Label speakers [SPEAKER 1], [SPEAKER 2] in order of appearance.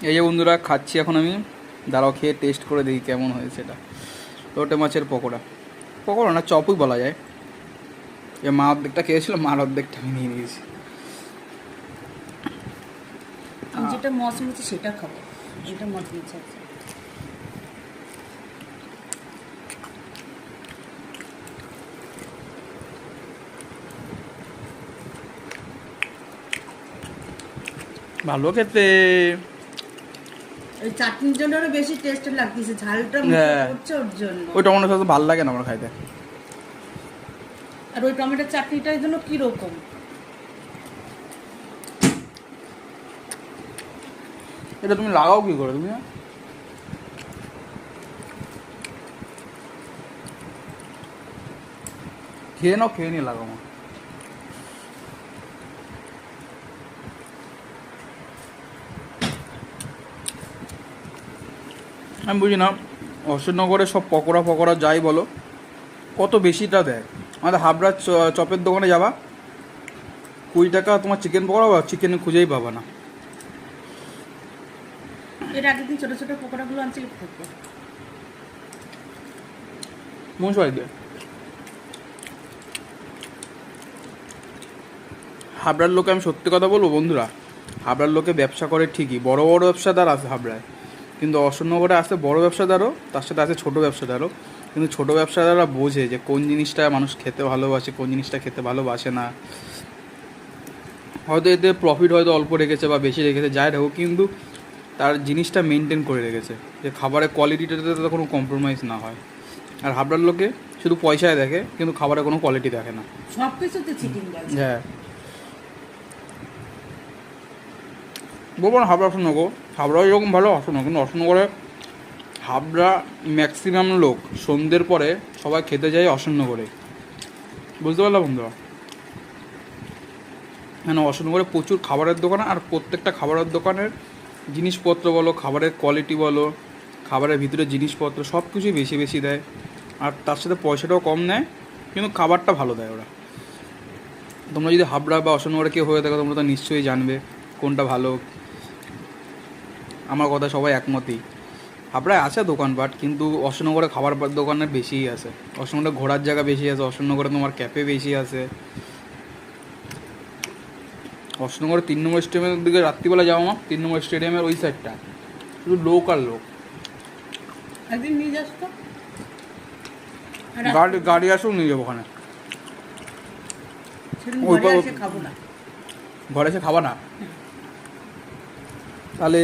[SPEAKER 1] এই যে বন্ধুরা খাচ্ছি এখন আমি, দাঁড়াও খেয়ে টেস্ট করে দেখি কেমন হয়েছে এটা। লোটে মাছের পকোড়া, পকোড়া না চপই বলা যায়। যে মা অর্ধেকটা খেয়েছিল, মার অর্ধেকটা আমি নিয়ে নিয়েছি।
[SPEAKER 2] আমি যেটা মচমচে সেটা খাবো, এটা মচমচে আছে।
[SPEAKER 1] ভালো খেতে।
[SPEAKER 2] ওই চাটনির জন্য আরো বেশি টেস্ট লাগতেছে, ঝালটা
[SPEAKER 1] হ্যাঁ।
[SPEAKER 2] হচ্ছে ওর জন্য।
[SPEAKER 1] ওই টমেটো সস ভালো লাগে না আমার খাইতে।
[SPEAKER 2] আর ওই টমেটোর চাটনিটার জন্য কিরকম
[SPEAKER 1] এটা তুমি লাগাও কি করে তুমি? খেয়ে নাও, খেয়ে নিয়ে লাগাও। আমি বুঝি না অশোকনগরে সব পকোড়া ফকোড়া যাই বলো, কত বেশিটা দেয়। আমাদের হাবড়া চপের দোকানে যাবা, 20 টাকা তোমার চিকেন পকোড়া বা চিকেন খুঁজেই পাবা না।
[SPEAKER 2] এর আগের দিন ছোট ছোট পকোড়াগুলো আনছিল থেকে
[SPEAKER 1] মশাই দিয়ে হাবড়ার লোকে, আমি সত্যি কথা বলবো বন্ধুরা, হাবড়ার লোকে ব্যবসা করে ঠিকই, বড় বড় ব্যবসাদার আছে হাবড়ায়, কিন্তু অশোকনগরে আসতে বড় ব্যবসাদারও, তার সাথে আছে ছোট ব্যবসাদারও। কিন্তু ছোট ব্যবসাদাররা বোঝে যে কোন জিনিসটা মানুষ খেতে ভালোবাসে, কোন জিনিসটা খেতে ভালোবাসে না। হয়তো এতে প্রফিট হয়তো অল্প রেখেছে বা বেশি রেখেছে, যাই হোক, কিন্তু তার জিনিসটা মেনটেন করে রেখেছে যে খাবারের কোয়ালিটিটাতে তাতে কোনো কম্প্রোমাইজ না হয়। আর হাবড়ার লোকে শুধু পয়সায় দেখে, কিন্তু খাবারের কোনো কোয়ালিটি দেখে না।
[SPEAKER 2] সব কিছুতে চিটিং বাজ।
[SPEAKER 1] হ্যাঁ, বলবো না হাবড়া অশোকনগর, হাবড়া এরকম ভালো অশোকনগর, কিন্তু অশোকনগরে হাবড়া ম্যাক্সিমাম লোক সন্ধ্যের পরে সবাই খেতে যায় অশোকনগরে, বুঝতে পারলাম বন্ধুরা? মানে অশোকনগরে প্রচুর খাবারের দোকান, আর প্রত্যেকটা খাবারের দোকানের জিনিসপত্র বলো, খাবারের কোয়ালিটি বলো, খাবারের ভিতরে জিনিসপত্র সব কিছুই বেশি বেশি দেয়, আর তার সাথে পয়সাটাও কম নেয়, কিন্তু খাবারটা ভালো দেয় ওরা। তোমরা যদি হাবড়া বা অশোকনগরে কেউ হয়ে থাকো, তোমরা তো নিশ্চয়ই জানবে কোনটা ভালো। আমার কথা সবাই একমতই, হাবড়ায় আছে দোকানপাট, কিন্তু অশোকনগরে খাবার দোকানের বেশিই আছে, অশোকনগরে ঘোরার জায়গা বেশি আছে, অশোকনগরে তোমার ক্যাফে বেশি আছে। অশোকনগরে 3 নম্বর স্টেডিয়ামের দিকে রাত্রিবেলা যাও, আমার 3 নম্বর স্টেডিয়ামের ওই সাইডটা শুধু লোক আর লোক।
[SPEAKER 2] একদিন নিয়ে যাস তো,
[SPEAKER 1] গাড়ি আসেও নিয়ে যাবো ওখানে।
[SPEAKER 2] ঘরে এসে খাবো না।
[SPEAKER 1] ঘরে এসে খাবা না তাহলে?